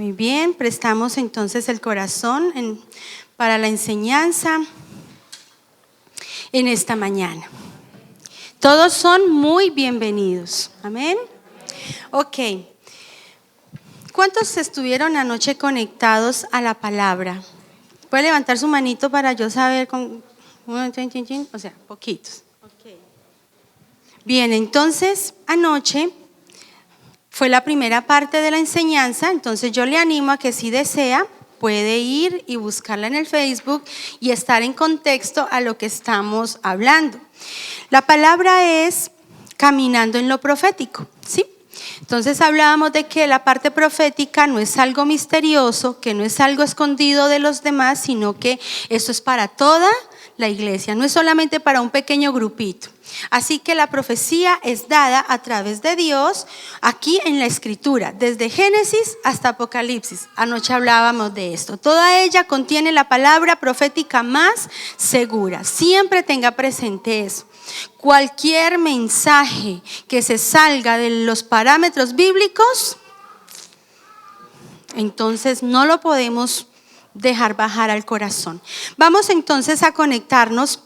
Muy bien, prestamos entonces el corazón para la enseñanza en esta mañana. Todos son muy bienvenidos. Amén. Ok. ¿Cuántos estuvieron anoche conectados a la palabra? ¿Puede levantar su manito para yo saber? O sea, poquitos. Okay. Bien, entonces anoche fue la primera parte de la enseñanza, entonces yo le animo a que si desea puede ir y buscarla en el Facebook y estar en contexto a lo que estamos hablando. La palabra es caminando en lo profético, ¿sí? Entonces hablábamos de que la parte profética no es algo misterioso, que no es algo escondido de los demás, sino que eso es para toda la iglesia, no es solamente para un pequeño grupito. Así que la profecía es dada a través de Dios aquí en la Escritura, desde Génesis hasta Apocalipsis. Anoche hablábamos de esto. Toda ella contiene la palabra profética más segura. Siempre tenga presente eso. Cualquier mensaje que se salga de los parámetros bíblicos, entonces no lo podemos dejar bajar al corazón. Vamos entonces a conectarnos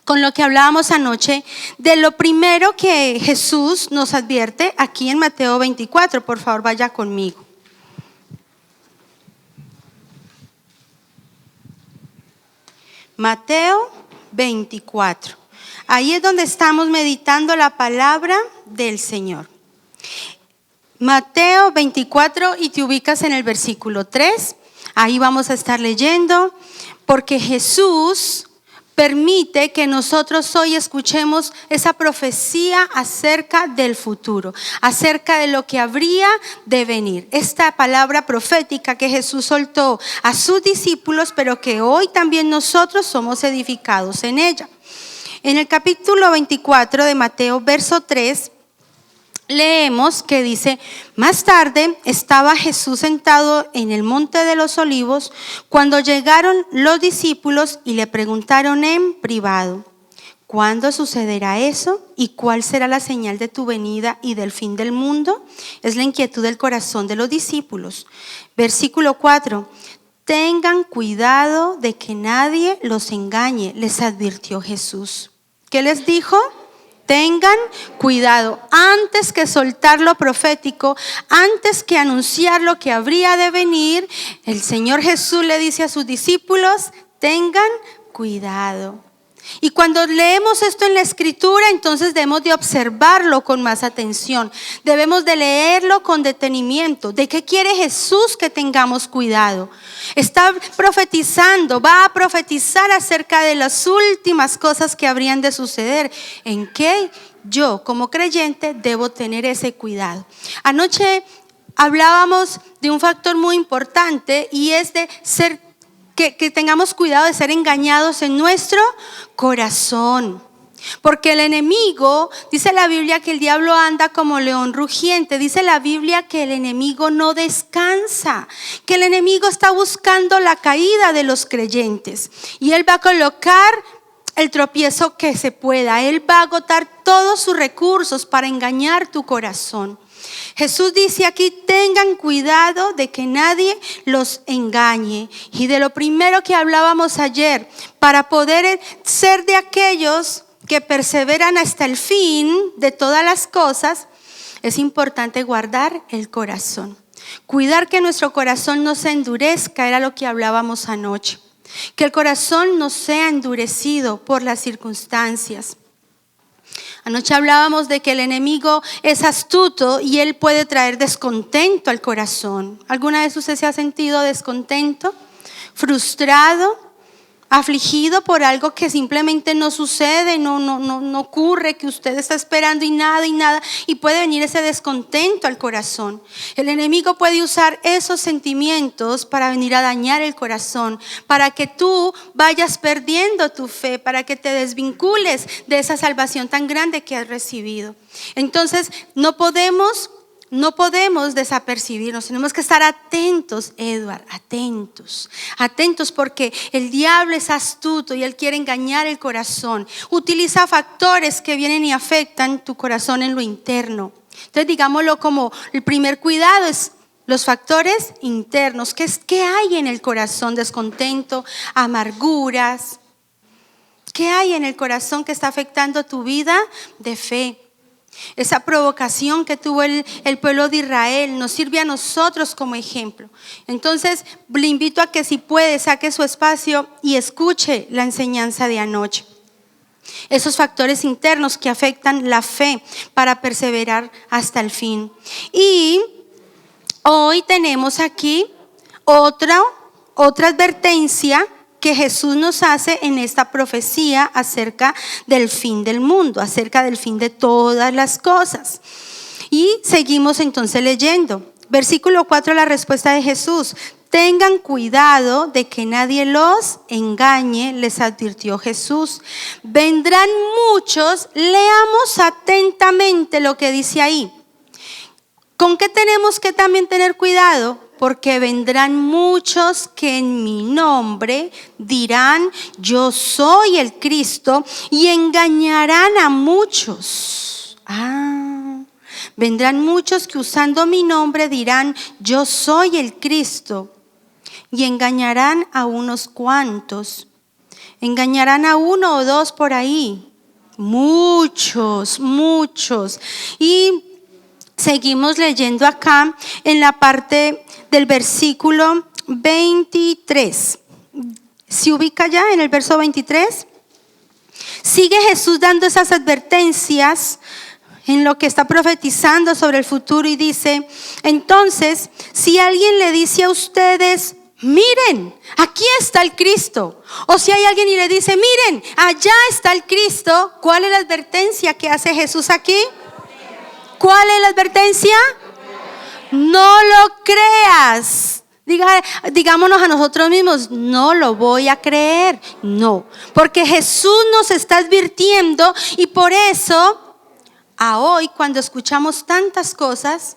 con lo que hablábamos anoche de lo primero que Jesús nos advierte aquí en Mateo 24. Por favor, vaya conmigo. Mateo 24. Ahí es donde estamos meditando la palabra del Señor. Mateo 24 y te ubicas en el versículo 3. Ahí vamos a estar leyendo, porque Jesús permite que nosotros hoy escuchemos esa profecía acerca del futuro, acerca de lo que habría de venir. Esta palabra profética que Jesús soltó a sus discípulos, pero que hoy también nosotros somos edificados en ella. En el capítulo 24 de Mateo, verso 3, leemos que dice: más tarde estaba Jesús sentado en el monte de los olivos cuando llegaron los discípulos y le preguntaron en privado: ¿cuándo sucederá eso? ¿Y cuál será la señal de tu venida y del fin del mundo? Es la inquietud del corazón de los discípulos. Versículo 4. Tengan cuidado de que nadie los engañe, les advirtió Jesús. ¿Qué les dijo? Tengan cuidado. Antes que soltar lo profético, antes que anunciar lo que habría de venir, el Señor Jesús le dice a sus discípulos: tengan cuidado. Y cuando leemos esto en la Escritura, entonces debemos de observarlo con más atención. Debemos de leerlo con detenimiento. ¿De qué quiere Jesús que tengamos cuidado? Está profetizando, va a profetizar acerca de las últimas cosas que habrían de suceder. ¿En qué yo, como creyente, debo tener ese cuidado? Anoche hablábamos de un factor muy importante y es de ser que tengamos cuidado de ser engañados en nuestro corazón. Porque el enemigo, dice la Biblia que el diablo anda como león rugiente. Dice la Biblia que el enemigo no descansa, que el enemigo está buscando la caída de los creyentes. Y él va a colocar el tropiezo que se pueda. Él va a agotar todos sus recursos para engañar tu corazón. Jesús dice aquí: tengan cuidado de que nadie los engañe. Y de lo primero que hablábamos ayer, para poder ser de aquellos que perseveran hasta el fin de todas las cosas, es importante guardar el corazón. Cuidar que nuestro corazón no se endurezca, era lo que hablábamos anoche. Que el corazón no sea endurecido por las circunstancias. Anoche hablábamos de que el enemigo es astuto y él puede traer descontento al corazón. ¿Alguna vez usted se ha sentido descontento, frustrado, afligido por algo que simplemente no sucede, no ocurre, que usted está esperando y nada, y puede venir ese descontento al corazón? El enemigo puede usar esos sentimientos para venir a dañar el corazón, para que tú vayas perdiendo tu fe, para que te desvincules de esa salvación tan grande que has recibido. Entonces no podemos desapercibirnos, tenemos que estar atentos, Edward, atentos, porque el diablo es astuto y él quiere engañar el corazón. Utiliza factores que vienen y afectan tu corazón en lo interno. Entonces digámoslo como el primer cuidado es Los factores internos, ¿qué hay en el corazón? Descontento, amarguras. ¿Qué hay en el corazón que está afectando tu vida de fe? Esa provocación que tuvo el pueblo de Israel nos sirve a nosotros como ejemplo. Entonces, le invito a que si puede, saque su espacio y escuche la enseñanza de anoche. Esos factores internos que afectan la fe para perseverar hasta el fin. Y hoy tenemos aquí otra advertencia que Jesús nos hace en esta profecía acerca del fin del mundo, acerca del fin de todas las cosas. Y seguimos entonces leyendo. Versículo 4, la respuesta de Jesús. Tengan cuidado de que nadie los engañe, les advirtió Jesús. Vendrán muchos, leamos atentamente lo que dice ahí. ¿Con qué tenemos que también tener cuidado? Porque vendrán muchos que en mi nombre dirán, yo soy el Cristo, y engañarán a muchos. Vendrán muchos que usando mi nombre dirán, yo soy el Cristo, y engañarán a unos cuantos. Engañarán a uno o dos por ahí. Muchos. Y seguimos leyendo acá en la parte del versículo 23. ¿Se ubica ya en el verso 23? Sigue Jesús dando esas advertencias en lo que está profetizando sobre el futuro y dice, entonces, si alguien le dice a ustedes, miren, aquí está el Cristo. O si hay alguien y le dice, miren, allá está el Cristo. ¿Cuál es la advertencia que hace Jesús aquí? ¿Cuál es la advertencia? No lo creas. Digámonos a nosotros mismos, no lo voy a creer. No, porque Jesús nos está advirtiendo y por eso a hoy cuando escuchamos tantas cosas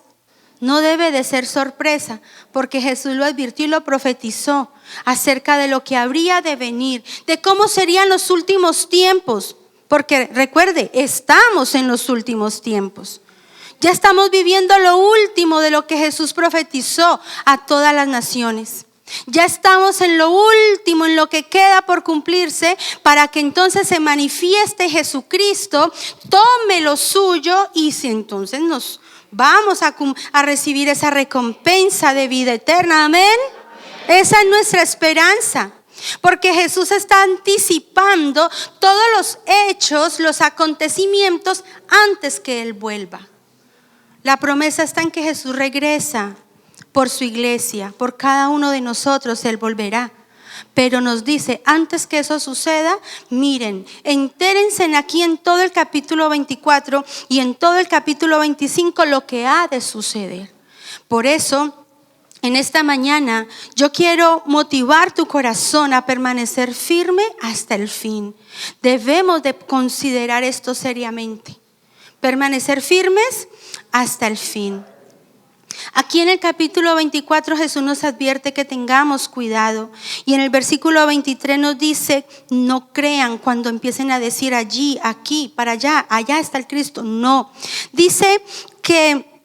no debe de ser sorpresa, porque Jesús lo advirtió y lo profetizó acerca de lo que habría de venir, de cómo serían los últimos tiempos, porque recuerde, estamos en los últimos tiempos. Ya estamos viviendo lo último de lo que Jesús profetizó a todas las naciones. Ya estamos en lo último, en lo que queda por cumplirse, para que entonces se manifieste Jesucristo, tome lo suyo y si entonces nos vamos a recibir esa recompensa de vida eterna. Amén. Esa es nuestra esperanza. Porque Jesús está anticipando todos los hechos, los acontecimientos antes que Él vuelva. La promesa está en que Jesús regresa por su iglesia, por cada uno de nosotros Él volverá. Pero nos dice, antes que eso suceda, miren, entérense aquí en todo el capítulo 24 y en todo el capítulo 25 lo que ha de suceder. Por eso, en esta mañana, yo quiero motivar tu corazón a permanecer firme hasta el fin. Debemos de considerar esto seriamente. Permanecer firmes hasta el fin. Aquí en el capítulo 24 Jesús nos advierte que tengamos cuidado y en el versículo 23 nos dice, no crean cuando empiecen a decir allí, aquí, para allá, allá está el Cristo. No, dice que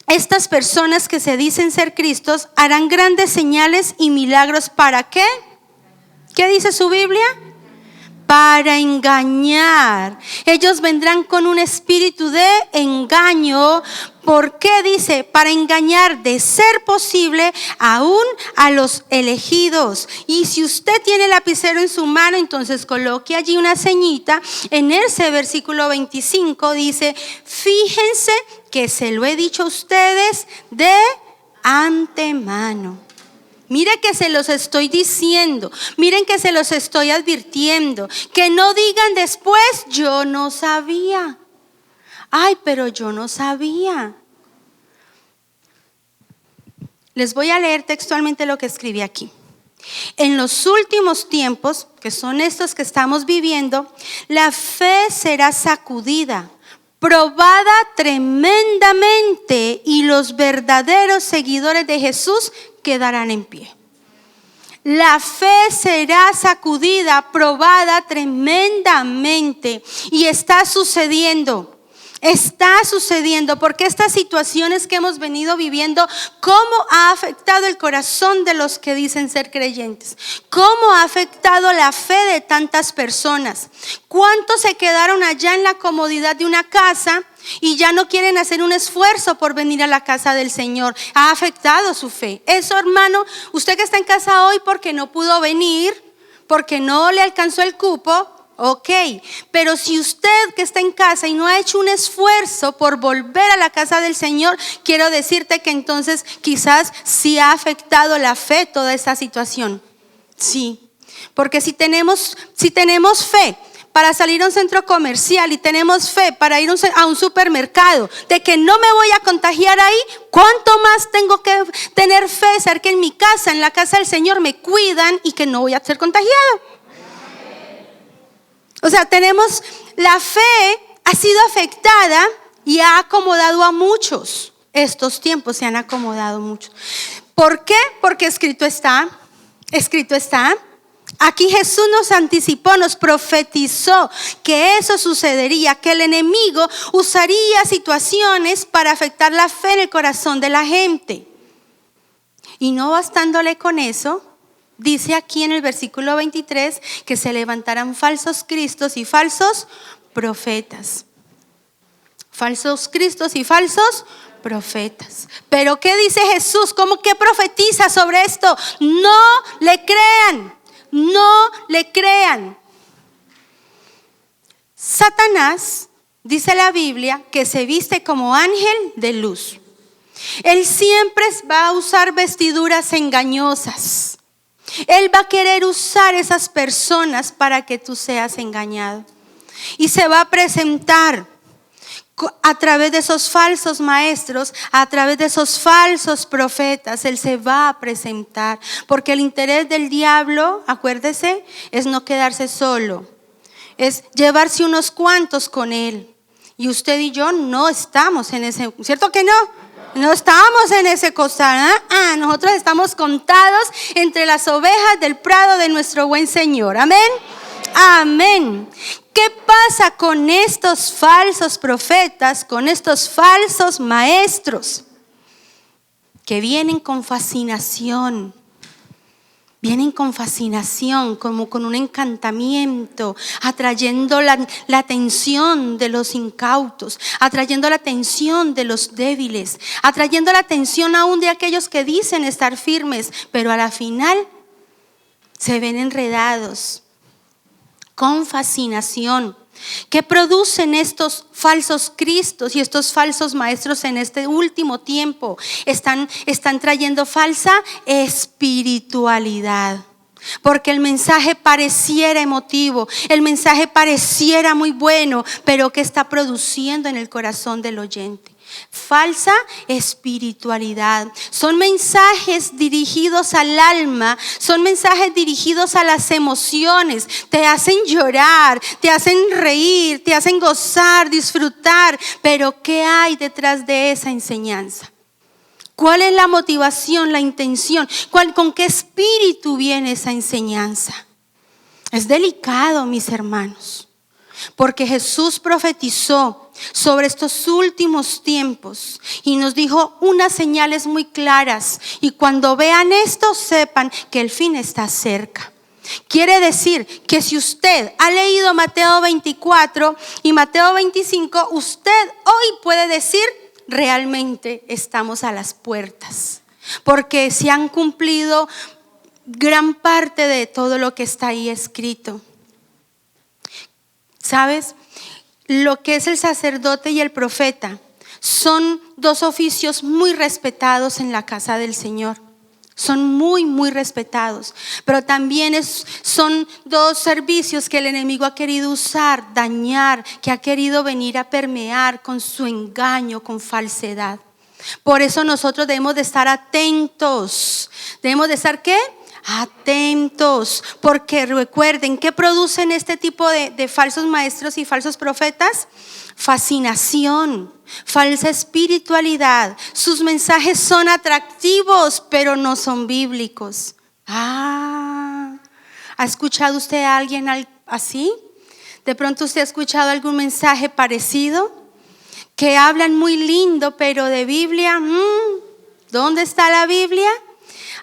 estas personas que se dicen ser Cristos harán grandes señales y milagros. ¿Para qué? ¿Qué dice su Biblia? Para engañar. Ellos vendrán con un espíritu de engaño. ¿Por qué dice? Para engañar, de ser posible, aún a los elegidos. Y si usted tiene el lapicero en su mano, entonces coloque allí una ceñita. En ese versículo 25 dice, fíjense que se lo he dicho a ustedes de antemano. Mire que se los estoy diciendo, miren que se los estoy advirtiendo, que no digan después, yo no sabía. Ay, pero yo no sabía. Les voy a leer textualmente lo que escribí aquí. En los últimos tiempos, que son estos que estamos viviendo, la fe será sacudida, probada tremendamente y los verdaderos seguidores de Jesús quedarán en pie. La fe será sacudida, probada tremendamente y está sucediendo. está sucediendo, porque estas situaciones que hemos venido viviendo, ¿cómo ha afectado el corazón de los que dicen ser creyentes? ¿Cómo ha afectado la fe de tantas personas? ¿Cuántos se quedaron allá en la comodidad de una casa y ya no quieren hacer un esfuerzo por venir a la casa del Señor? Ha afectado su fe. Eso, hermano, usted que está en casa hoy porque no pudo venir, porque no le alcanzó el cupo, ok, pero si usted que está en casa y no ha hecho un esfuerzo por volver a la casa del Señor, quiero decirte que entonces quizás sí ha afectado la fe toda esta situación. Sí, porque si tenemos fe para salir a un centro comercial y tenemos fe para ir a un supermercado de que no me voy a contagiar ahí, ¿cuánto más tengo que tener fe de saber que en mi casa, en la casa del Señor, me cuidan y que no voy a ser contagiado? O sea, tenemos la fe, ha sido afectada y ha acomodado a muchos. Estos tiempos se han acomodado muchos. ¿Por qué? Porque escrito está. Aquí Jesús nos anticipó, nos profetizó que eso sucedería, que el enemigo usaría situaciones para afectar la fe en el corazón de la gente. Y no bastándole con eso, dice aquí en el versículo 23 que se levantarán falsos cristos y falsos profetas. Falsos cristos y falsos profetas. Pero ¿qué dice Jesús? ¿Cómo que profetiza sobre esto? No le crean. No le crean. Satanás, dice la Biblia, que se viste como ángel de luz. Él siempre va a usar vestiduras engañosas. Él va a querer usar esas personas para que tú seas engañado. Y se va a presentar a través de esos falsos maestros, a través de esos falsos profetas. Él se va a presentar, porque el interés del diablo, acuérdese, es no quedarse solo, es llevarse unos cuantos con él. Y usted y yo no estamos en ese, ¿cierto que no? No estamos en ese costal. Nosotros estamos contados entre las ovejas del prado de nuestro buen Señor. Amén. Amén. ¿Qué pasa con estos falsos profetas, con estos falsos maestros? Que vienen con fascinación. Vienen con fascinación, como con un encantamiento, atrayendo la atención de los incautos, atrayendo la atención de los débiles, atrayendo la atención aún de aquellos que dicen estar firmes, pero a la final se ven enredados con fascinación. ¿Qué producen estos falsos cristos y estos falsos maestros en este último tiempo? Están trayendo falsa espiritualidad. Porque el mensaje pareciera emotivo, el mensaje pareciera muy bueno, pero ¿qué está produciendo en el corazón del oyente? Falsa espiritualidad. Son mensajes dirigidos al alma, son mensajes dirigidos a las emociones. Te hacen llorar, te hacen reír, te hacen gozar, disfrutar. Pero ¿qué hay detrás de esa enseñanza? ¿Cuál es la motivación, la intención? ¿Con qué espíritu viene esa enseñanza? Es delicado, mis hermanos, porque Jesús profetizó sobre estos últimos tiempos y nos dijo unas señales muy claras, y cuando vean esto sepan que el fin está cerca. Quiere decir que si usted ha leído Mateo 24 y Mateo 25, usted hoy puede decir: realmente estamos a las puertas, porque se han cumplido gran parte de todo lo que está ahí escrito. ¿Sabes? Lo que es el sacerdote y el profeta son dos oficios muy respetados en la casa del Señor. Son muy, muy respetados, pero también son dos servicios que el enemigo ha querido usar, dañar, que ha querido venir a permear con su engaño, con falsedad. Por eso nosotros debemos de estar atentos. ¿Debemos de estar qué? Atentos, porque recuerden, ¿qué producen este tipo de falsos maestros y falsos profetas? Fascinación, falsa espiritualidad. Sus mensajes son atractivos, pero no son bíblicos. ¿Ha escuchado usted a alguien así? ¿De pronto usted ha escuchado algún mensaje parecido? que hablan muy lindo, pero de Biblia, ¿dónde está la Biblia?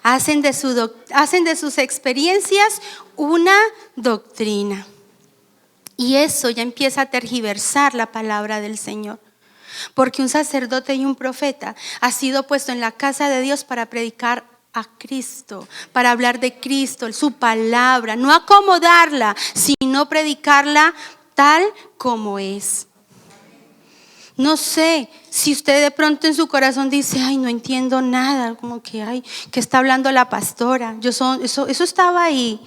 Hacen de sus experiencias una doctrina. Y eso ya empieza a tergiversar la palabra del Señor. Porque un sacerdote y un profeta ha sido puesto en la casa de Dios para predicar a Cristo, para hablar de Cristo, su palabra, no acomodarla, sino predicarla tal como es. No sé si usted de pronto en su corazón dice, ay, no entiendo nada, como que, ay, ¿qué está hablando la pastora? Eso estaba ahí.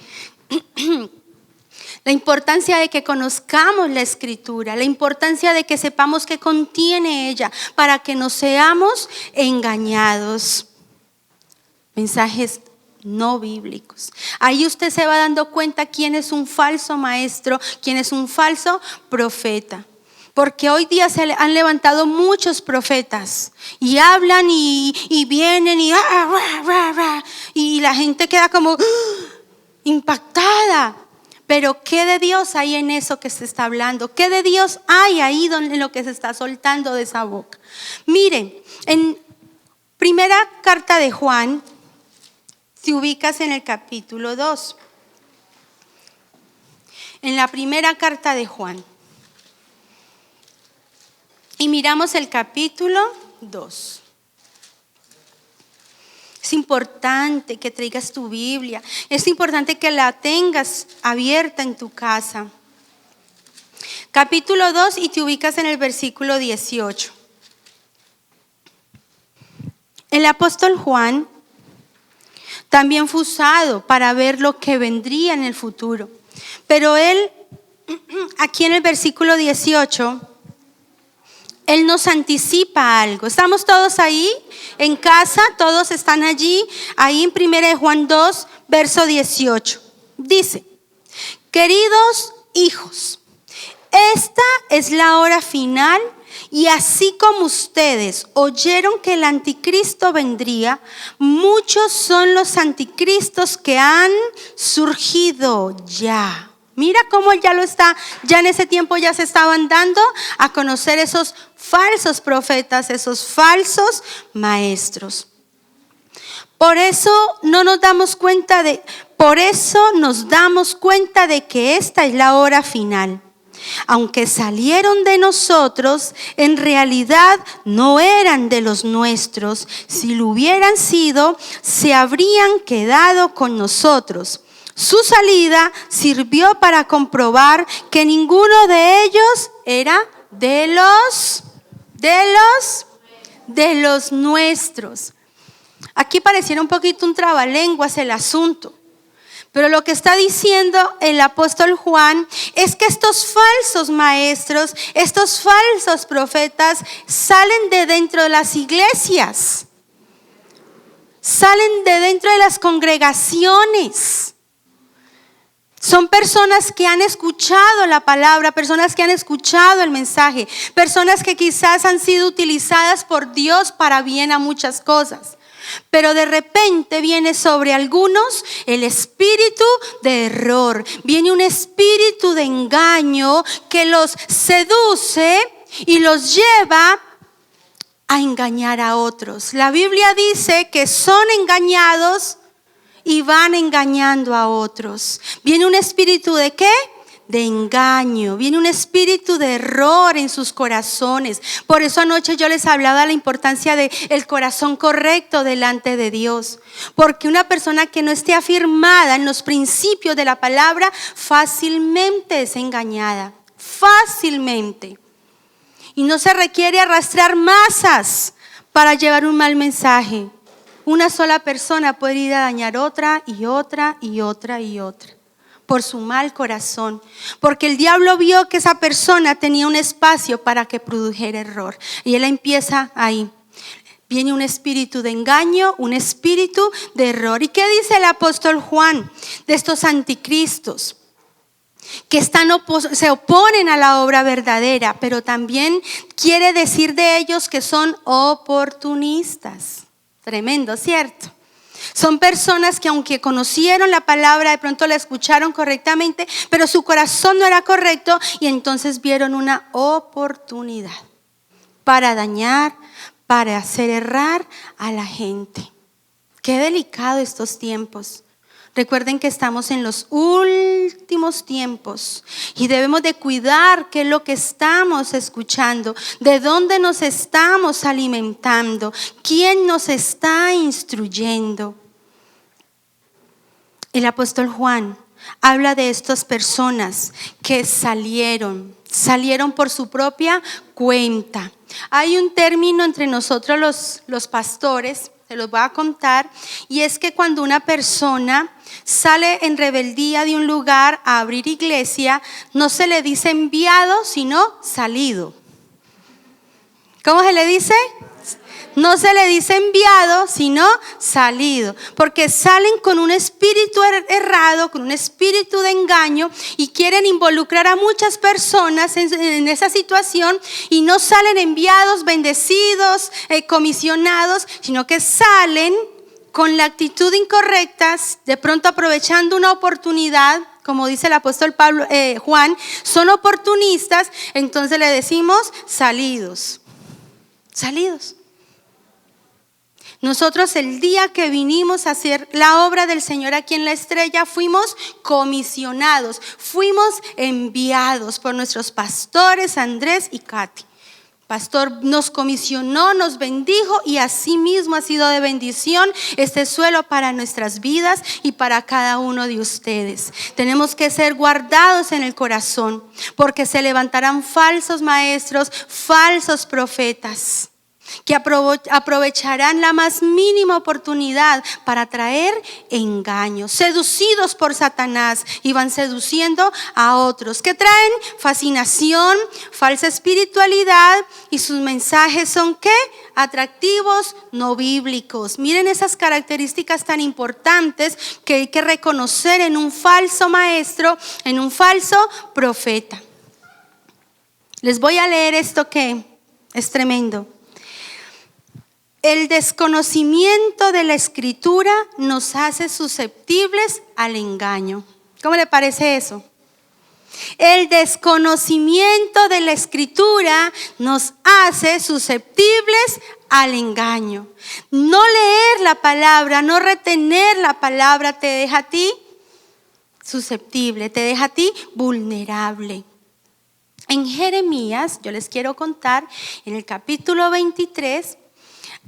La importancia de que conozcamos la Escritura, la importancia de que sepamos qué contiene ella, para que no seamos engañados. Mensajes no bíblicos. Ahí usted se va dando cuenta quién es un falso maestro, quién es un falso profeta. Porque hoy día se han levantado muchos profetas y hablan y vienen y la gente queda como impactada. Pero ¿qué de Dios hay en eso que se está hablando? ¿Qué de Dios hay ahí en lo que se está soltando de esa boca? Miren, en primera carta de Juan, si ubicas en el capítulo 2, en la primera carta de Juan, y miramos el capítulo 2. Es importante que traigas tu Biblia. Es importante que la tengas abierta en tu casa. Capítulo 2 y te ubicas en el versículo 18. El apóstol Juan también fue usado para ver lo que vendría en el futuro. Pero él, aquí en el versículo 18, él nos anticipa algo. ¿Estamos todos ahí en casa? ¿Todos están allí? Ahí en 1 Juan 2, verso 18. Dice, queridos hijos, esta es la hora final y así como ustedes oyeron que el anticristo vendría, muchos son los anticristos que han surgido ya. Mira cómo ya en ese tiempo ya se estaban dando a conocer esos falsos profetas, esos falsos maestros. Por eso nos damos cuenta de que esta es la hora final. Aunque salieron de nosotros, en realidad no eran de los nuestros. Si lo hubieran sido, se habrían quedado con nosotros. Su salida sirvió para comprobar que ninguno de ellos era de los nuestros. Aquí pareciera un poquito un trabalenguas el asunto. Pero lo que está diciendo el apóstol Juan es que estos falsos maestros, estos falsos profetas salen de dentro de las iglesias, salen de dentro de las congregaciones. Son personas que han escuchado la palabra, personas que han escuchado el mensaje, personas que quizás han sido utilizadas por Dios para bien a muchas cosas. Pero de repente viene sobre algunos el espíritu de error, viene un espíritu de engaño que los seduce y los lleva a engañar a otros. La Biblia dice que son engañados y van engañando a otros. Viene un espíritu ¿de qué? De engaño, viene un espíritu de error en sus corazones. Por eso anoche yo les hablaba de la importancia del corazón correcto delante de Dios. Porque una persona que no esté afirmada en los principios de la palabra fácilmente es engañada, fácilmente. Y no se requiere arrastrar masas para llevar un mal mensaje. Una sola persona puede ir a dañar otra y otra y otra y otra por su mal corazón, porque el diablo vio que esa persona tenía un espacio para que produjera error y él empieza ahí. Viene un espíritu de engaño, un espíritu de error. ¿Y qué dice el apóstol Juan de estos anticristos? Que se oponen a la obra verdadera, pero también quiere decir de ellos que son oportunistas. Tremendo, ¿cierto? Son personas que aunque conocieron la palabra, de pronto la escucharon correctamente, pero su corazón no era correcto y entonces vieron una oportunidad para dañar, para hacer errar a la gente. Qué delicado estos tiempos. Recuerden que estamos en los últimos tiempos y debemos de cuidar qué es lo que estamos escuchando, de dónde nos estamos alimentando, quién nos está instruyendo. El apóstol Juan habla de estas personas que salieron por su propia cuenta. Hay un término entre nosotros los pastores, se los voy a contar, y es que cuando una persona sale en rebeldía de un lugar a abrir iglesia, no se le dice enviado, sino salido. ¿Cómo se le dice? No se le dice enviado, sino salido, porque salen con un espíritu errado, con un espíritu de engaño y quieren involucrar a muchas personas en esa situación y no salen enviados, bendecidos, comisionados, sino que salen con la actitud incorrecta, de pronto aprovechando una oportunidad. Como dice el apóstol Juan, son oportunistas, entonces le decimos salidos. Nosotros el día que vinimos a hacer la obra del Señor aquí en La Estrella, fuimos comisionados, fuimos enviados por nuestros pastores Andrés y Katy. Pastor nos comisionó, nos bendijo y así mismo ha sido de bendición este suelo para nuestras vidas y para cada uno de ustedes. Tenemos que ser guardados en el corazón porque se levantarán falsos maestros, falsos profetas que aprovecharán la más mínima oportunidad para traer engaños, seducidos por Satanás, y van seduciendo a otros que traen fascinación, falsa espiritualidad, y sus mensajes son ¿qué? Atractivos, no bíblicos. Miren esas características tan importantes que hay que reconocer en un falso maestro, en un falso profeta. Les voy a leer esto que es tremendo. El desconocimiento de la Escritura nos hace susceptibles al engaño. ¿Cómo le parece eso? El desconocimiento de la Escritura nos hace susceptibles al engaño. No leer la palabra, no retener la palabra te deja a ti susceptible, te deja a ti vulnerable. En Jeremías, yo les quiero contar, en el capítulo 23,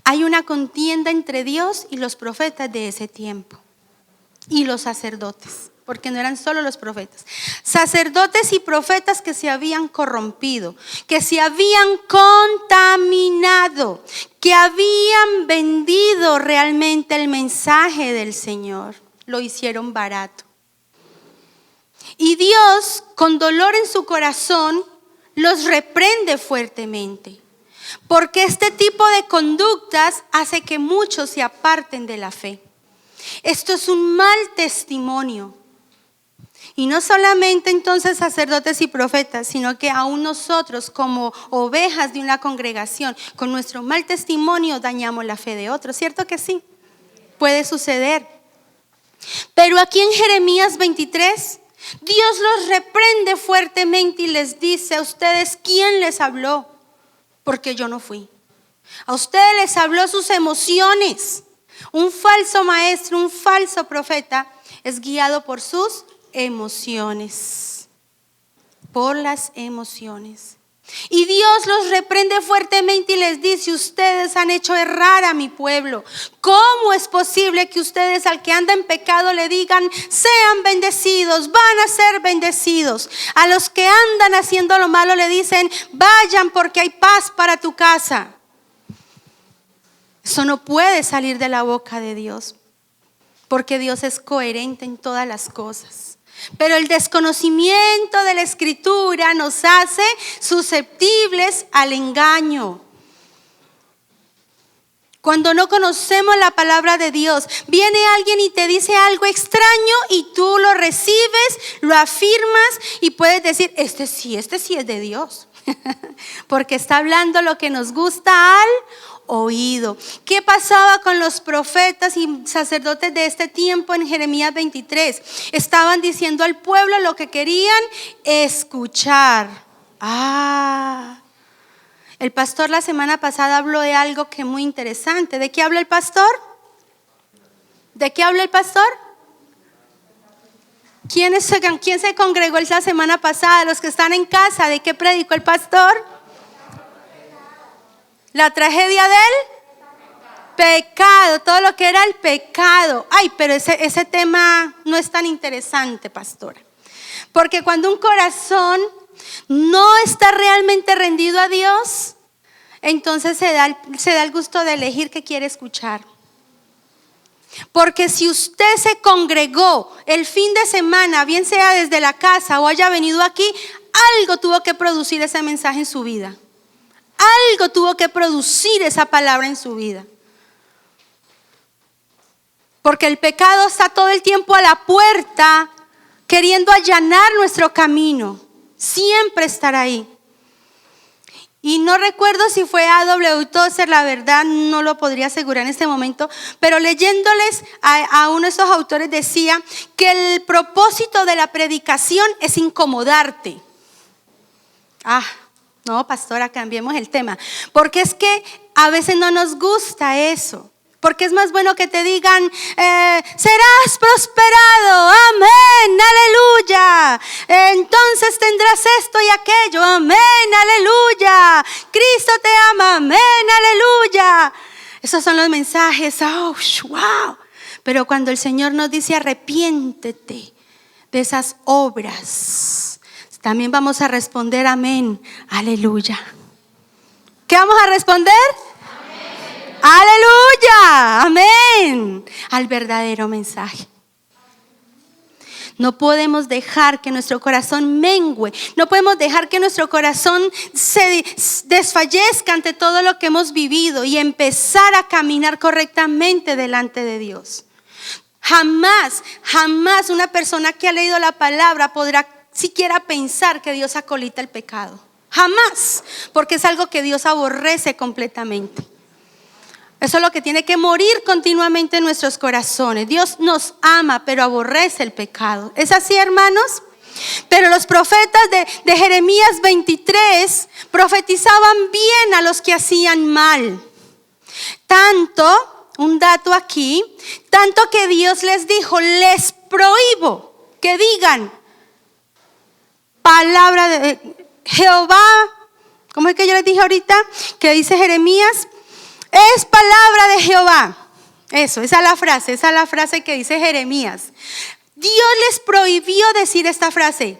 hay una contienda entre Dios y los profetas de ese tiempo y los sacerdotes, porque no eran solo los profetas, sacerdotes y profetas que se habían corrompido, que se habían contaminado, que habían vendido realmente el mensaje del Señor, lo hicieron barato. Y Dios, con dolor en su corazón, los reprende fuertemente. Porque este tipo de conductas hace que muchos se aparten de la fe. Esto es un mal testimonio. Y no solamente entonces sacerdotes y profetas, sino que aún nosotros como ovejas de una congregación, con nuestro mal testimonio dañamos la fe de otros. ¿Cierto que sí? Puede suceder. Pero aquí en Jeremías 23, Dios los reprende fuertemente y les dice a ustedes, ¿quién les habló? Porque yo no fui. A ustedes les habló sus emociones. Un falso maestro, un falso profeta es guiado por sus emociones. Por las emociones. Y Dios los reprende fuertemente y les dice, ustedes han hecho errar a mi pueblo. ¿Cómo es posible que ustedes al que anda en pecado le digan, sean bendecidos, van a ser bendecidos? A los que andan haciendo lo malo le dicen, vayan porque hay paz para tu casa. Eso no puede salir de la boca de Dios, porque Dios es coherente en todas las cosas. Pero el desconocimiento de la Escritura nos hace susceptibles al engaño. Cuando no conocemos la palabra de Dios, viene alguien y te dice algo extraño y tú lo recibes, lo afirmas y puedes decir, este sí es de Dios. Porque está hablando lo que nos gusta al oído. ¿Qué pasaba con los profetas y sacerdotes de este tiempo en Jeremías 23? Estaban diciendo al pueblo lo que querían escuchar. El pastor la semana pasada habló de algo que es muy interesante. ¿De qué habla el pastor? ¿De qué habla el pastor? ¿Quién se congregó la semana pasada? Los que están en casa, ¿de qué predicó el pastor? La tragedia del pecado, todo lo que era el pecado. Ay, pero ese tema no es tan interesante, pastora. Porque cuando un corazón no está realmente rendido a Dios, entonces se da el gusto de elegir qué quiere escuchar. Porque si usted se congregó el fin de semana, bien sea desde la casa o haya venido aquí, algo tuvo que producir ese mensaje en su vida. Algo tuvo que producir esa palabra en su vida. Porque el pecado está todo el tiempo a la puerta, queriendo allanar nuestro camino. Siempre estará ahí. Y no recuerdo si fue A.W. Tozer, la verdad no lo podría asegurar en este momento, pero leyéndoles a uno de esos autores decía que el propósito de la predicación es incomodarte. No, pastora, cambiemos el tema, porque es que a veces no nos gusta eso. Porque es más bueno que te digan, serás prosperado, amén, aleluya. Entonces tendrás esto y aquello, amén, aleluya. Cristo te ama, amén, aleluya. Esos son los mensajes, wow. Pero cuando el Señor nos dice arrepiéntete de esas obras, también vamos a responder, amén, aleluya. ¿Qué vamos a responder? Aleluya, amén, al verdadero mensaje. No podemos dejar que nuestro corazón mengue, no podemos dejar que nuestro corazón se desfallezca ante todo lo que hemos vivido y empezar a caminar correctamente delante de Dios. Jamás una persona que ha leído la palabra podrá siquiera pensar que Dios acolita el pecado. Jamás, porque es algo que Dios aborrece completamente. Eso es lo que tiene que morir continuamente en nuestros corazones. Dios nos ama, pero aborrece el pecado. ¿Es así, hermanos? Pero los profetas de Jeremías 23 profetizaban bien a los que hacían mal. Tanto, un dato aquí, tanto que Dios les dijo, les prohíbo que digan palabra de Jehová. ¿Cómo es que yo les dije ahorita? Que dice Jeremías. Es palabra de Jehová. Esa es la frase que dice Jeremías. Dios les prohibió decir esta frase.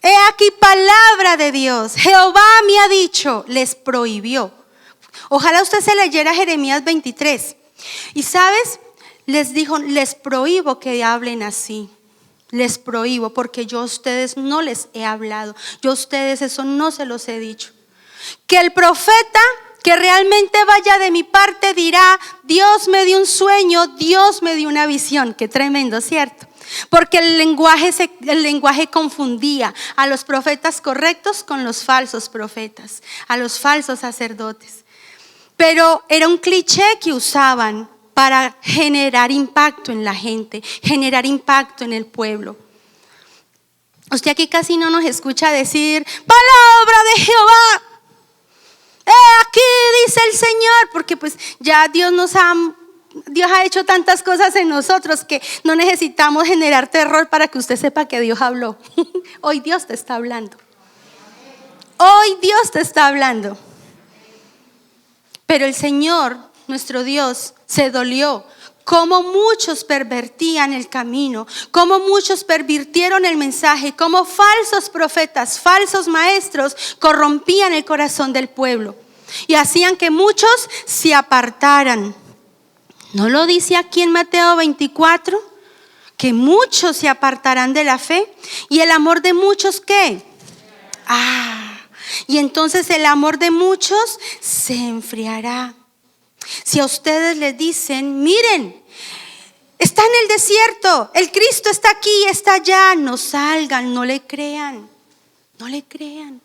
He aquí palabra de Dios. Jehová me ha dicho, les prohibió. Ojalá usted se leyera Jeremías 23. Y sabes, les dijo, les prohíbo que hablen así. Les prohíbo porque yo a ustedes no les he hablado. Yo a ustedes eso no se los he dicho. Que el profeta que realmente vaya de mi parte dirá, Dios me dio un sueño, Dios me dio una visión. Qué tremendo, ¿cierto? Porque el lenguaje confundía a los profetas correctos con los falsos profetas, a los falsos sacerdotes. Pero era un cliché que usaban para generar impacto en la gente, generar impacto en el pueblo. Usted aquí casi no nos escucha decir, palabra de Jehová. Aquí dice el Señor, porque pues ya Dios ha hecho tantas cosas en nosotros que no necesitamos generar terror para que usted sepa que Dios habló. Hoy Dios te está hablando. Hoy Dios te está hablando. Pero el Señor, nuestro Dios, se dolió. Cómo muchos pervertían el camino, cómo muchos pervirtieron el mensaje, cómo falsos profetas, falsos maestros corrompían el corazón del pueblo y hacían que muchos se apartaran. ¿No lo dice aquí en Mateo 24? Que muchos se apartarán de la fe y el amor de muchos, ¿qué? Y entonces el amor de muchos se enfriará. Si a ustedes les dicen, miren, está en el desierto, el Cristo está aquí, está allá, no salgan, no le crean, no le crean.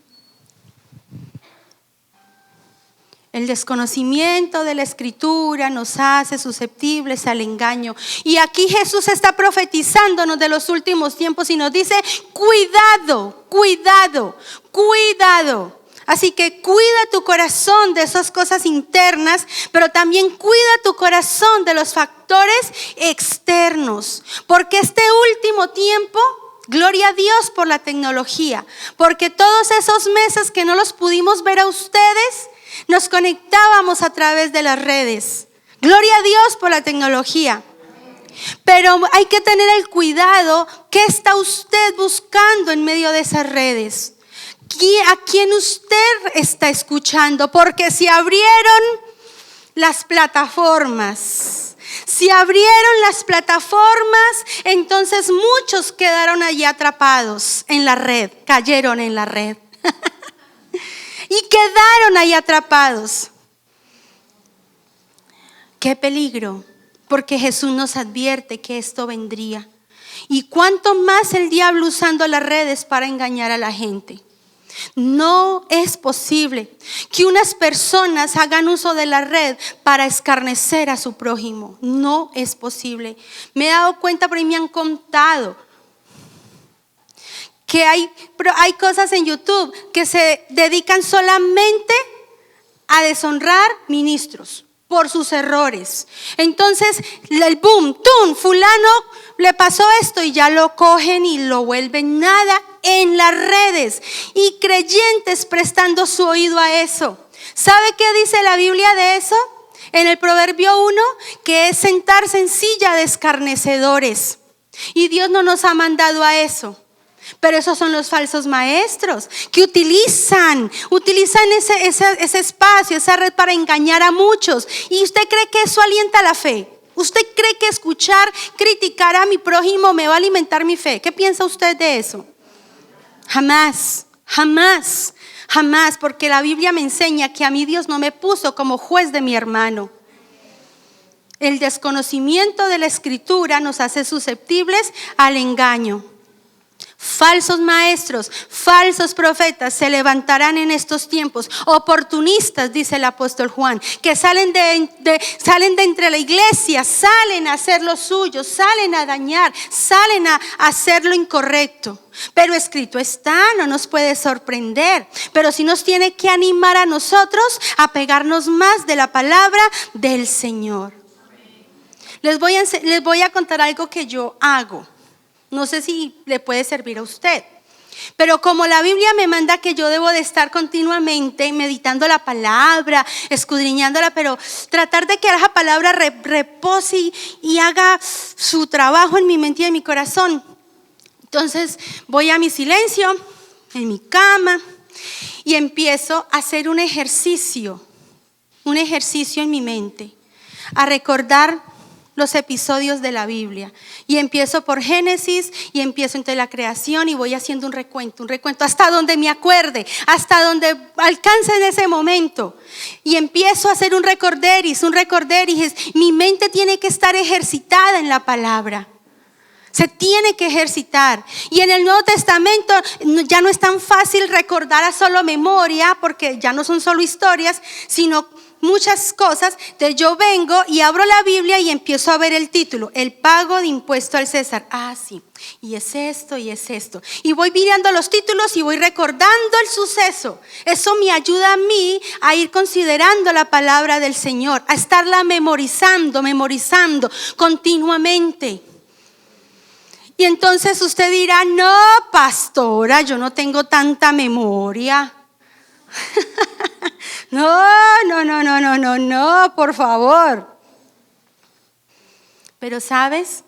El desconocimiento de la Escritura nos hace susceptibles al engaño. Y aquí Jesús está profetizándonos de los últimos tiempos y nos dice, cuidado, cuidado, cuidado. Así que cuida tu corazón de esas cosas internas, pero también cuida tu corazón de los factores externos. Porque este último tiempo, gloria a Dios por la tecnología, porque todos esos meses que no los pudimos ver a ustedes, nos conectábamos a través de las redes. Gloria a Dios por la tecnología. Pero hay que tener el cuidado. ¿Qué está usted buscando en medio de esas redes? ¿A quién usted está escuchando? Porque si abrieron las plataformas, entonces muchos quedaron allí atrapados en la red, cayeron en la red y quedaron ahí atrapados. ¡Qué peligro! Porque Jesús nos advierte que esto vendría. Y cuánto más el diablo usando las redes para engañar a la gente. No es posible que unas personas hagan uso de la red para escarnecer a su prójimo. No es posible. Me he dado cuenta, pero me han contado que hay cosas en YouTube que se dedican solamente a deshonrar ministros por sus errores. Entonces el boom, tum, fulano le pasó esto y ya lo cogen y lo vuelven nada en las redes, y creyentes prestando su oído a eso. ¿Sabe qué dice la Biblia de eso? En el Proverbio 1, que es sentarse en silla de escarnecedores. Y Dios no nos ha mandado a eso. Pero esos son los falsos maestros que utilizan ese espacio, esa red para engañar a muchos. ¿Y usted cree que eso alienta la fe? ¿Usted cree que escuchar, criticar a mi prójimo me va a alimentar mi fe? ¿Qué piensa usted de eso? Jamás, jamás, jamás, porque la Biblia me enseña que a mí Dios no me puso como juez de mi hermano. El desconocimiento de la Escritura nos hace susceptibles al engaño. Falsos maestros, falsos profetas se levantarán en estos tiempos. Oportunistas, dice el apóstol Juan, que salen de entre la iglesia, salen a hacer lo suyo, salen a dañar, salen a hacer lo incorrecto. Pero escrito está, no nos puede sorprender, pero sí nos tiene que animar a nosotros a pegarnos más de la palabra del Señor. Les voy a contar algo que yo hago. No sé si le puede servir a usted, pero como la Biblia me manda que yo debo de estar continuamente meditando la palabra, escudriñándola, pero tratar de que esa palabra repose y haga su trabajo en mi mente y en mi corazón. Entonces voy a mi silencio, en mi cama, y empiezo a hacer un ejercicio en mi mente, a recordar los episodios de la Biblia, y empiezo por Génesis y empiezo entre la creación y voy haciendo un recuento hasta donde me acuerde, hasta donde alcance en ese momento, y empiezo a hacer un recorderis. Mi mente tiene que estar ejercitada en la palabra, se tiene que ejercitar. Y en el Nuevo Testamento ya no es tan fácil recordar a solo memoria, porque ya no son solo historias, sino muchas cosas. Entonces yo vengo y abro la Biblia y empiezo a ver el título: el pago de impuesto al César. Ah, sí, y es esto, y es esto. Y voy mirando los títulos y voy recordando el suceso. Eso me ayuda a mí a ir considerando la palabra del Señor, a estarla memorizando continuamente. Y entonces usted dirá: no, pastora, yo no tengo tanta memoria. No, por favor. Pero ¿sabes?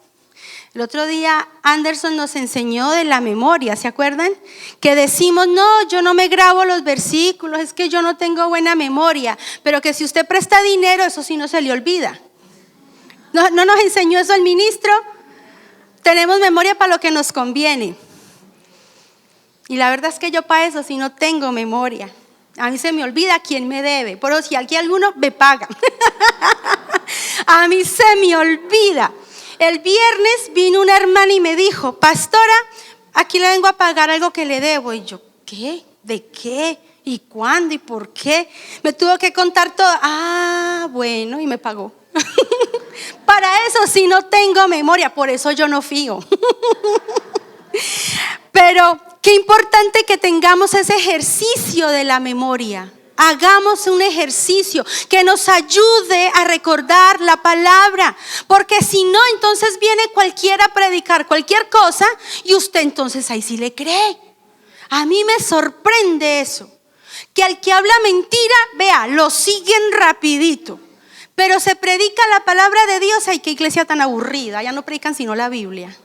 El otro día Anderson nos enseñó de la memoria, ¿se acuerdan? Que decimos: no, yo no me grabo los versículos, es que yo no tengo buena memoria. Pero que si usted presta dinero, eso sí no se le olvida. ¿No nos enseñó eso el ministro? Tenemos memoria para lo que nos conviene. Y la verdad es que yo para eso sí no tengo memoria. A mí se me olvida quién me debe, pero si aquí alguno me paga. A mí se me olvida. El viernes vino una hermana y me dijo: pastora, aquí le vengo a pagar algo que le debo. Y yo: ¿qué? ¿De qué? ¿Y cuándo? ¿Y por qué? Me tuvo que contar todo. Ah, bueno, y me pagó. Para eso sí no tengo memoria, por eso yo no fío. Pero qué importante que tengamos ese ejercicio de la memoria. Hagamos un ejercicio que nos ayude a recordar la palabra, porque si no, entonces viene cualquiera a predicar cualquier cosa y usted entonces ahí sí le cree. A mí me sorprende eso, que al que habla mentira, vea, lo siguen rapidito, pero se predica la palabra de Dios. Ay, qué iglesia tan aburrida, ya no predican sino la Biblia.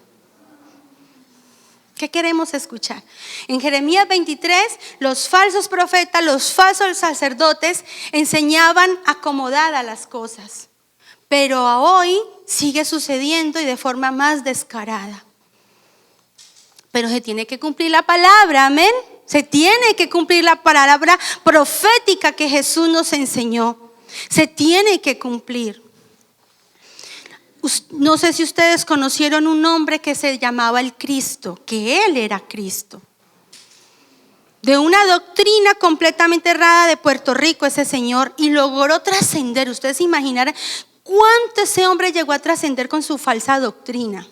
¿Qué queremos escuchar? En Jeremías 23, los falsos profetas, los falsos sacerdotes enseñaban acomodadas las cosas. Pero hoy sigue sucediendo y de forma más descarada. Pero se tiene que cumplir la palabra, amén. Se tiene que cumplir la palabra profética que Jesús nos enseñó. Se tiene que cumplir. No sé si ustedes conocieron un hombre que se llamaba el Cristo, que él era Cristo. De una doctrina completamente errada de Puerto Rico ese señor, y logró trascender. Ustedes se imaginarán cuánto ese hombre llegó a trascender con su falsa doctrina.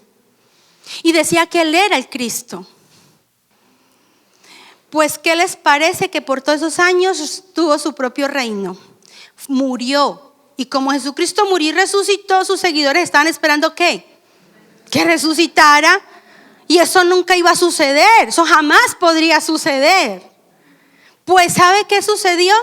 Y decía que él era el Cristo. Pues ¿qué les parece que por todos esos años tuvo su propio reino? Murió. Y como Jesucristo murió y resucitó, sus seguidores estaban esperando ¿qué? Que resucitara. Y eso nunca iba a suceder. Eso jamás podría suceder. Pues ¿sabe qué sucedió?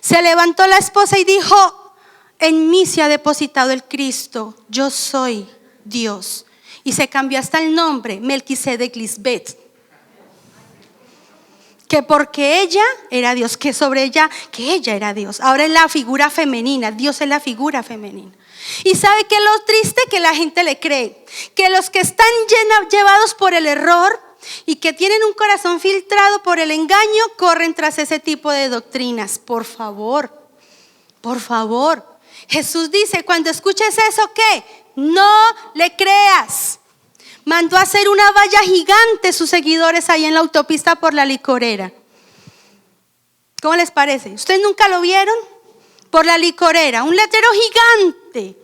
Se levantó la esposa y dijo: en mí se ha depositado el Cristo. Yo soy Dios. Y se cambió hasta el nombre, Melquisedec Lisbeth. Que porque ella era Dios, que sobre ella, que ella era Dios. Ahora es la figura femenina, Dios es la figura femenina. Y sabe que lo triste que la gente le cree, que los que están llevados por el error y que tienen un corazón filtrado por el engaño, corren tras ese tipo de doctrinas. Por favor, Jesús dice: cuando escuches eso, ¿qué? No le creas. Mandó a hacer una valla gigante sus seguidores ahí en la autopista por la Licorera. ¿Cómo les parece? ¿Ustedes nunca lo vieron? Por la Licorera, un letrero gigante.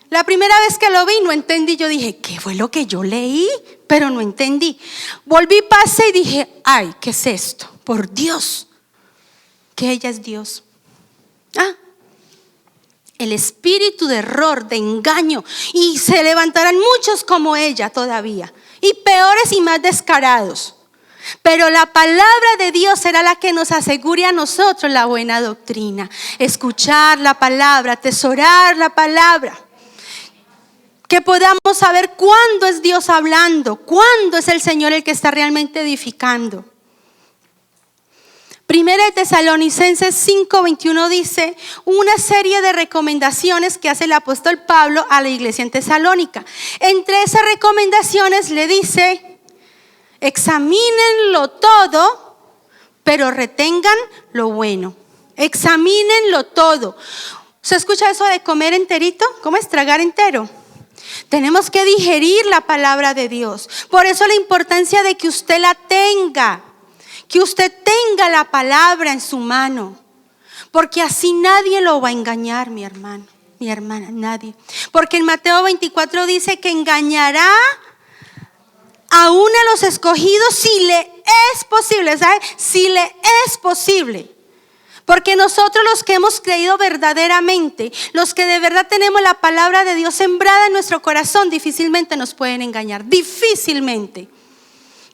La primera vez que lo vi no entendí. Yo dije: ¿qué fue lo que yo leí? Pero no entendí. Volví, pasé y dije: ay, ¿qué es esto? Por Dios, que ella es Dios. El espíritu de error, de engaño, y se levantarán muchos como ella todavía, y peores y más descarados. Pero la palabra de Dios será la que nos asegure a nosotros la buena doctrina. Escuchar la palabra, atesorar la palabra. Que podamos saber cuándo es Dios hablando, cuándo es el Señor el que está realmente edificando. Primera de Tesalonicenses 5:21 dice una serie de recomendaciones que hace el apóstol Pablo a la iglesia en Tesalónica. Entre esas recomendaciones le dice: examínenlo todo, pero retengan lo bueno. Examínenlo todo. ¿Se escucha eso de comer enterito? ¿Cómo es tragar entero? Tenemos que digerir la palabra de Dios. Por eso la importancia de que usted la tenga. Que usted tenga la palabra en su mano, porque así nadie lo va a engañar, mi hermano, mi hermana, nadie. Porque en Mateo 24 dice que engañará aún a los escogidos si le es posible, ¿sabe? Si le es posible. Porque nosotros, los que hemos creído verdaderamente, los que de verdad tenemos la palabra de Dios sembrada en nuestro corazón, difícilmente nos pueden engañar, difícilmente.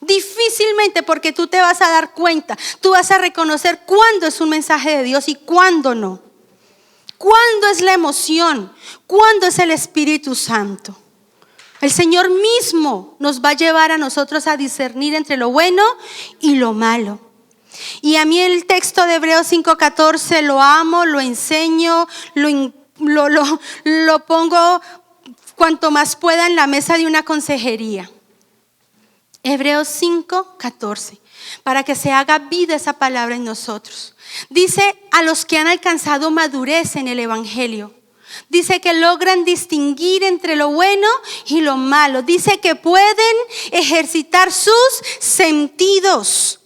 Difícilmente, porque tú te vas a dar cuenta, tú vas a reconocer cuándo es un mensaje de Dios y cuándo no. Cuándo es la emoción, cuándo es el Espíritu Santo. El Señor mismo nos va a llevar a nosotros a discernir entre lo bueno y lo malo. Y a mí el texto de Hebreos 5:14 lo amo, lo enseño, lo pongo cuanto más pueda en la mesa de una consejería. Hebreos 5:14, para que se haga vida esa palabra en nosotros. Dice: a los que han alcanzado madurez en el evangelio. Dice que logran distinguir entre lo bueno y lo malo. Dice que pueden ejercitar sus sentidos.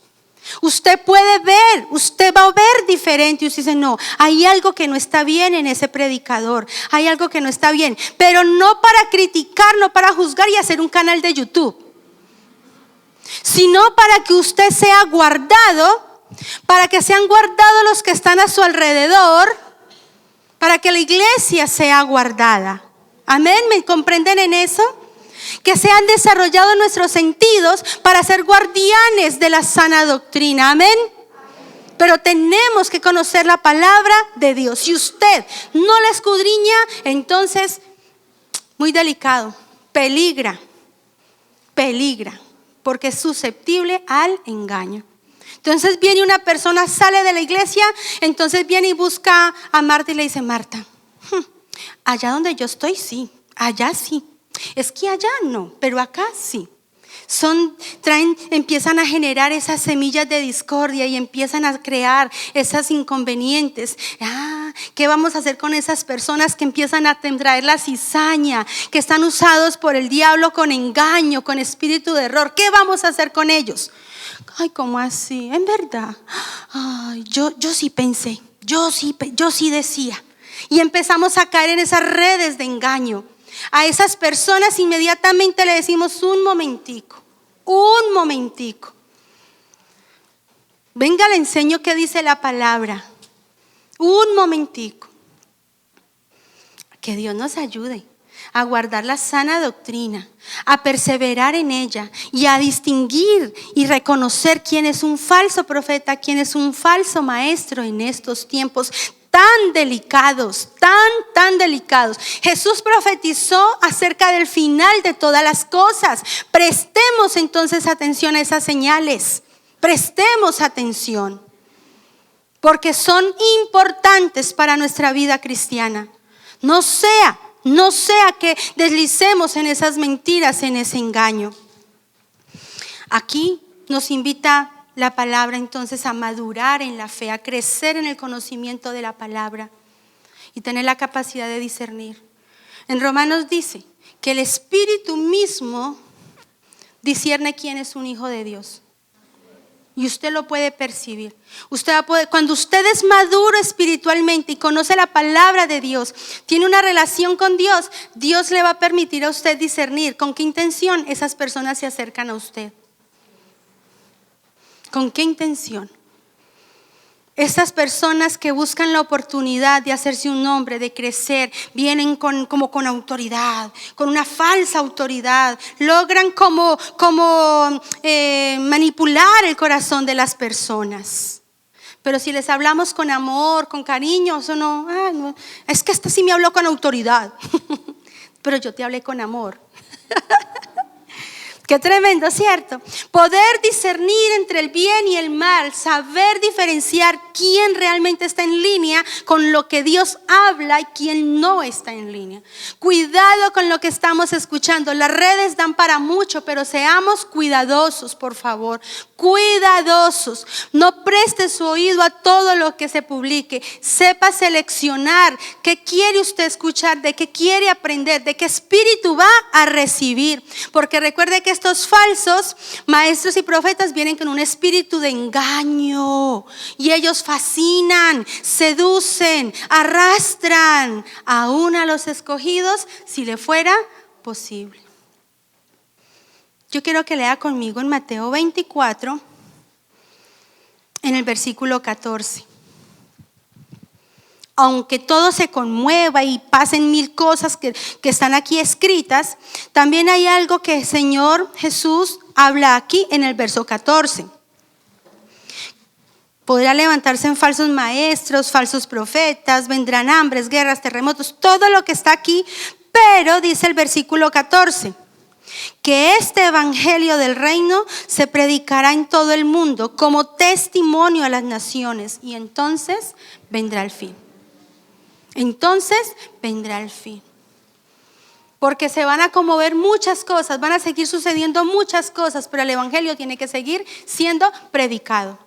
Usted puede ver, usted va a ver diferente. Y usted dice: no, hay algo que no está bien en ese predicador. Hay algo que no está bien. Pero no para criticar, no para juzgar y hacer un canal de YouTube. sino para que usted sea guardado, para que sean guardados los que están a su alrededor, para que la iglesia sea guardada. Amén, ¿me comprenden en eso? Que sean desarrollados nuestros sentidos para ser guardianes de la sana doctrina. Amén. Pero tenemos que conocer la palabra de Dios. Si usted no la escudriña, entonces, muy delicado, peligra, porque es susceptible al engaño. Entonces viene una persona, sale de la iglesia, entonces viene y busca a Marta y le dice: Marta, allá donde yo estoy sí, allá sí. Es que allá no, pero acá sí. Empiezan a generar esas semillas de discordia y empiezan a crear esos inconvenientes. ¿Qué vamos a hacer con esas personas que empiezan a traer la cizaña, que están usados por el diablo con engaño, con espíritu de error? ¿Qué vamos a hacer con ellos? Ay, ¿cómo así? En verdad. Ay, yo sí pensé, yo sí decía. Y empezamos a caer en esas redes de engaño. A esas personas inmediatamente le decimos: un momentico. Venga, le enseño qué dice la palabra. Un momentico. Que Dios nos ayude a guardar la sana doctrina, a perseverar en ella y a distinguir y reconocer quién es un falso profeta, quién es un falso maestro en estos tiempos tan delicados, tan delicados. Jesús profetizó acerca del final de todas las cosas. Prestemos entonces atención a esas señales. Prestemos atención, porque son importantes para nuestra vida cristiana. No sea que deslicemos en esas mentiras, en ese engaño. Aquí nos invita la palabra entonces a madurar en la fe, a crecer en el conocimiento de la palabra y tener la capacidad de discernir. En Romanos dice que el Espíritu mismo discierne quién es un hijo de Dios. Y usted lo puede percibir. Cuando usted es maduro espiritualmente y conoce la palabra de Dios, tiene una relación con Dios, Dios le va a permitir a usted discernir con qué intención esas personas se acercan a usted. ¿Con qué intención? Estas personas que buscan la oportunidad de hacerse un nombre, de crecer, vienen como con autoridad, con una falsa autoridad. Logran como manipular el corazón de las personas. Pero si les hablamos con amor, con cariño, eso no, es que esta sí me habló con autoridad. Pero yo te hablé con amor. Qué tremendo, ¿cierto? Poder discernir entre el bien y el mal, saber diferenciar quién realmente está en línea con lo que Dios habla y quién no está en línea. Cuidado con lo que estamos escuchando. Las redes dan para mucho, pero seamos cuidadosos, por favor. Cuidadosos. No preste su oído a todo lo que se publique. Sepa seleccionar qué quiere usted escuchar, de qué quiere aprender, de qué espíritu va a recibir. Porque recuerde que estos falsos maestros y profetas vienen con un espíritu de engaño y ellos fascinan, seducen, arrastran aún a los escogidos si le fuera posible. Yo quiero que lea conmigo en Mateo 24, en el versículo 14. Aunque todo se conmueva y pasen mil cosas que están aquí escritas, también hay algo que el Señor Jesús habla aquí en el verso 14. Podrá levantarse en falsos maestros, falsos profetas, vendrán hambres, guerras, terremotos, todo lo que está aquí, pero dice el versículo 14, que este evangelio del reino se predicará en todo el mundo como testimonio a las naciones y entonces vendrá el fin. Entonces vendrá el fin. Porque se van a conmover muchas cosas, van a seguir sucediendo muchas cosas, pero el evangelio tiene que seguir siendo predicado.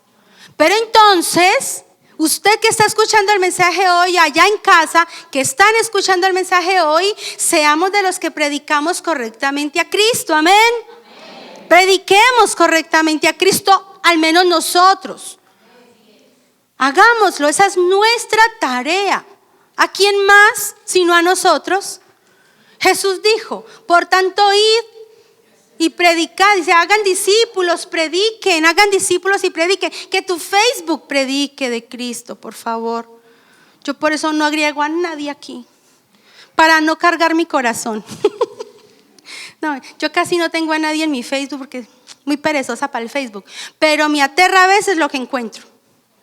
Pero entonces, usted que está escuchando el mensaje hoy, allá en casa, que están escuchando el mensaje hoy, seamos de los que predicamos correctamente a Cristo. Amén. Amén. Prediquemos correctamente a Cristo, al menos nosotros. Hagámoslo, esa es nuestra tarea. ¿A quién más sino a nosotros? Jesús dijo, por tanto id Y predicar, dice, hagan discípulos, prediquen, hagan discípulos y prediquen. Que tu Facebook predique de Cristo, por favor. Yo por eso no agrego a nadie aquí, para no cargar mi corazón. No, yo casi no tengo a nadie en mi Facebook porque muy perezosa para el Facebook. Pero me aterra a veces lo que encuentro.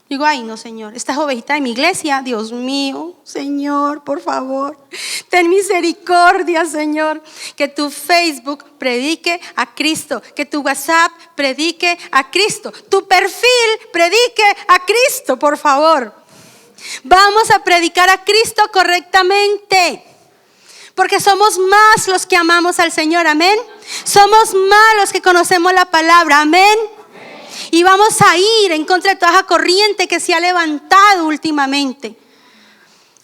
Digo, ay no, Señor, esta ovejita de mi iglesia, Dios mío, Señor, por favor, ten misericordia, Señor. Que tu Facebook predique a Cristo, que tu WhatsApp predique a Cristo, tu perfil predique a Cristo, por favor. Vamos a predicar a Cristo correctamente, porque somos más los que amamos al Señor, amén. Somos más los que conocemos la palabra, amén. Y vamos a ir en contra de toda esa corriente que se ha levantado últimamente.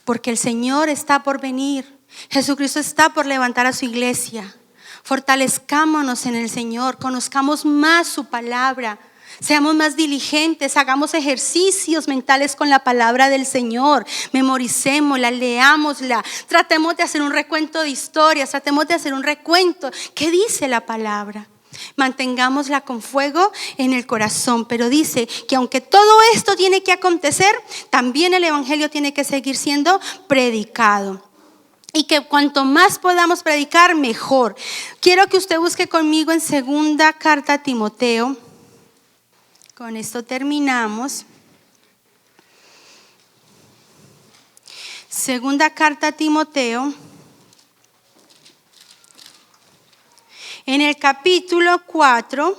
Porque el Señor está por venir. Jesucristo está por levantar a su iglesia. Fortalezcámonos en el Señor. Conozcamos más su palabra. Seamos más diligentes. Hagamos ejercicios mentales con la palabra del Señor. Memoricémosla, leámosla. Tratemos de hacer un recuento de historias. Tratemos de hacer un recuento. ¿Qué dice la palabra? Mantengámosla con fuego en el corazón. Pero dice que aunque todo esto tiene que acontecer, también el evangelio tiene que seguir siendo predicado. Y que cuanto más podamos predicar, mejor. Quiero que usted busque conmigo en segunda carta a Timoteo. Con esto terminamos. Segunda carta a Timoteo. En el capítulo 4,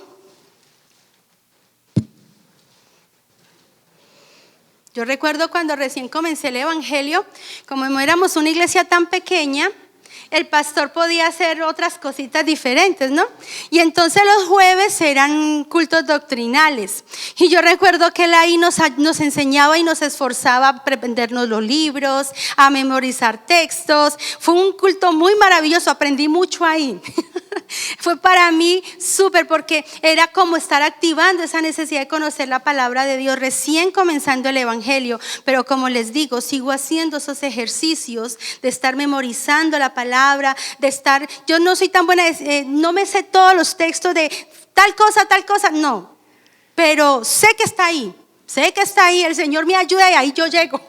yo recuerdo cuando recién comencé el evangelio, como éramos una iglesia tan pequeña, el pastor podía hacer otras cositas diferentes, ¿no? Y entonces los jueves eran cultos doctrinales. Y yo recuerdo que él ahí nos enseñaba y nos esforzaba a aprendernos los libros, a memorizar textos. Fue un culto muy maravilloso, aprendí mucho ahí. Fue para mí súper, porque era como estar activando esa necesidad de conocer la palabra de Dios, recién comenzando el evangelio. Pero como les digo, sigo haciendo esos ejercicios de estar memorizando la palabra, de estar, yo no soy tan buena, no me sé todos los textos de tal cosa, no, pero sé que está ahí, el Señor me ayuda y ahí yo llego.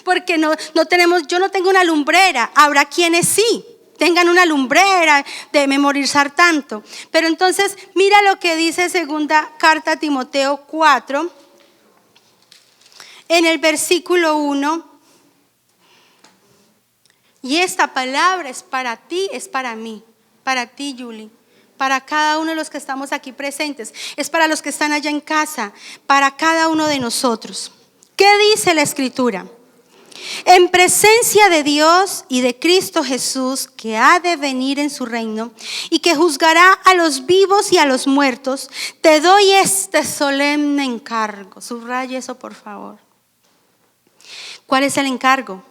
Porque yo no tengo una lumbrera, habrá quienes sí tengan una lumbrera de memorizar tanto. Pero entonces mira lo que dice segunda carta a Timoteo 4, en el versículo 1. Y esta palabra es para ti, es para mí, para ti, Julie, para cada uno de los que estamos aquí presentes, es para los que están allá en casa, para cada uno de nosotros. ¿Qué dice la Escritura? En presencia de Dios y de Cristo Jesús, que ha de venir en su reino y que juzgará a los vivos y a los muertos, te doy este solemne encargo. Subraya eso, por favor. ¿Cuál es el encargo?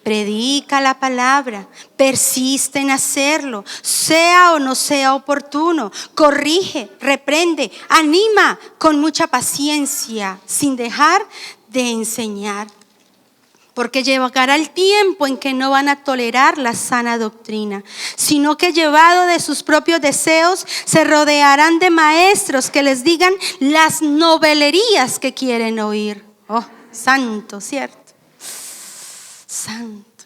Predica la palabra, persiste en hacerlo, sea o no sea oportuno, corrige, reprende, anima con mucha paciencia, sin dejar de enseñar. Porque llegará el tiempo en que no van a tolerar la sana doctrina, sino que llevado de sus propios deseos se rodearán de maestros que les digan las novelerías que quieren oír. Oh, santo, ¿cierto? Santo.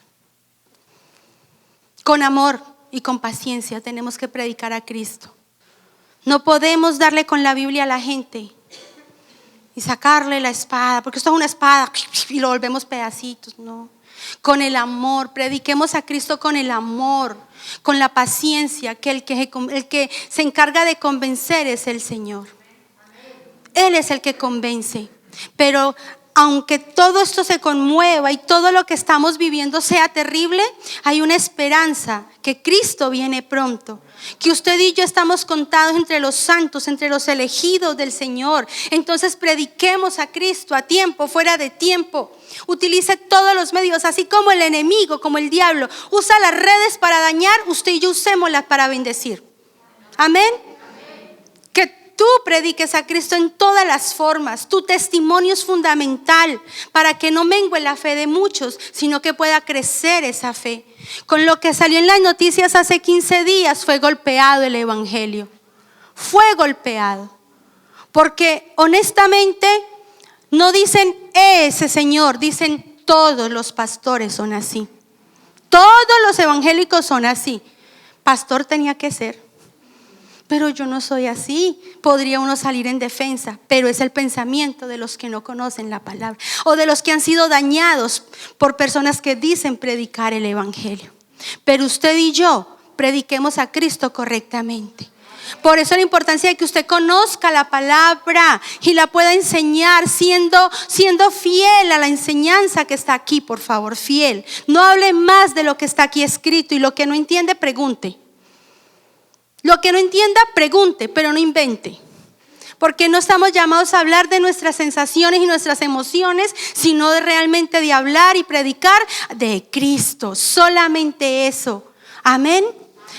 Con amor y con paciencia tenemos que predicar a Cristo. No podemos darle con la Biblia a la gente y sacarle la espada, porque esto es una espada y lo volvemos pedacitos. No, con el amor, prediquemos a Cristo con el amor, con la paciencia, que el que se encarga de convencer es el Señor. Él es el que convence. Pero aunque todo esto se conmueva y todo lo que estamos viviendo sea terrible, hay una esperanza, que Cristo viene pronto, que usted y yo estamos contados entre los santos, entre los elegidos del Señor. Entonces prediquemos a Cristo a tiempo, fuera de tiempo. Utilice todos los medios, así como el enemigo, como el diablo usa las redes para dañar, usted y yo usémoslas para bendecir. Amén. Tú prediques a Cristo en todas las formas. Tu testimonio es fundamental para que no mengue la fe de muchos, sino que pueda crecer esa fe. Con lo que salió en las noticias hace 15 días, fue golpeado el evangelio. fue golpeado. Porque honestamente no dicen ese señor, dicen todos los pastores son así. Todos los evangélicos son así. Pastor tenía que ser. Pero yo no soy así. Podría uno salir en defensa, pero es el pensamiento de los que no conocen la palabra o de los que han sido dañados por personas que dicen predicar el evangelio. Pero usted y yo prediquemos a Cristo correctamente. Por eso la importancia de que usted conozca la palabra y la pueda enseñar siendo fiel a la enseñanza que está aquí, por favor, fiel. No hable más de lo que está aquí escrito, y lo que no entiende, pregunte. Lo que no entienda, pregunte, pero no invente. Porque no estamos llamados a hablar de nuestras sensaciones y nuestras emociones, sino realmente de hablar y predicar de Cristo. Solamente eso. Amén.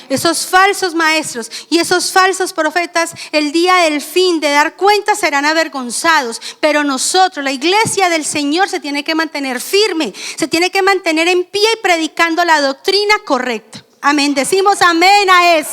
Esos falsos maestros y esos falsos profetas, el día del fin de dar cuenta, serán avergonzados. Pero nosotros, la iglesia del Señor, se tiene que mantener firme, se tiene que mantener en pie y predicando la doctrina correcta. Amén. Decimos amén a eso.